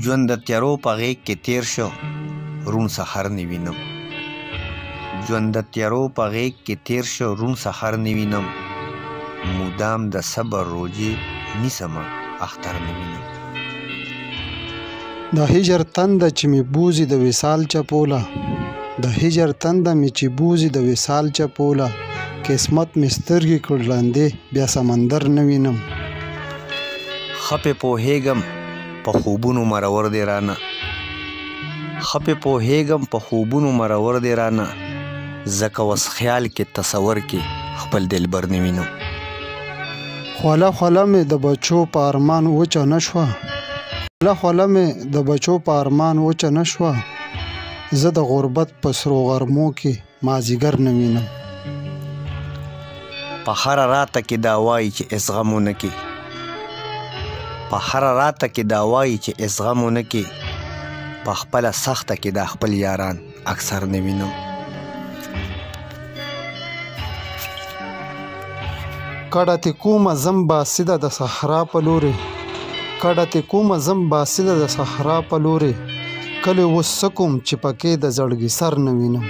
ژوند د تیارو په غېږ کې تیر شو روڼ سحر نه وینم ژوند د تیارو په غېږ کې تیر شو روڼ سحر نه وینم مدام د صبر روجې نیسمه اختر نه وینم د هجر تنده چې مې بوزي د وصال چپوله د هجر تنده مې چې بوزي د وصال چپوله قسمت مې سترګې کړ ړندې بیا سمندر نه وینم ښه پې پوهېږم په خوبونو مرور دی رانه ښه پې پوهېږم په خوبونو مرور دی رانه ځکه اوس خیال کې تصور کې خپل دلبر نه وینم خوله خوله مې د بچو په ارمان وچه نه شوه خوله خوله مې د بچو په ارمان وچه نه شوه زه د غربت په سرو غرمو کې مازدیګر نه وینم په هره راته کې دا وایي چې هېڅ غم ونه کړي په هره راته کې دا وایي چې هېڅ غم ونه کړي په خپله سخته کې دا خپل یاران اکثر نه وینم کډه تې کومه زم باسده د صحرا په لورې کډه تې کومه زم باسده د صحرا په لورې کلی اوس څه کوم چې پکې د زړګي سر نه وینم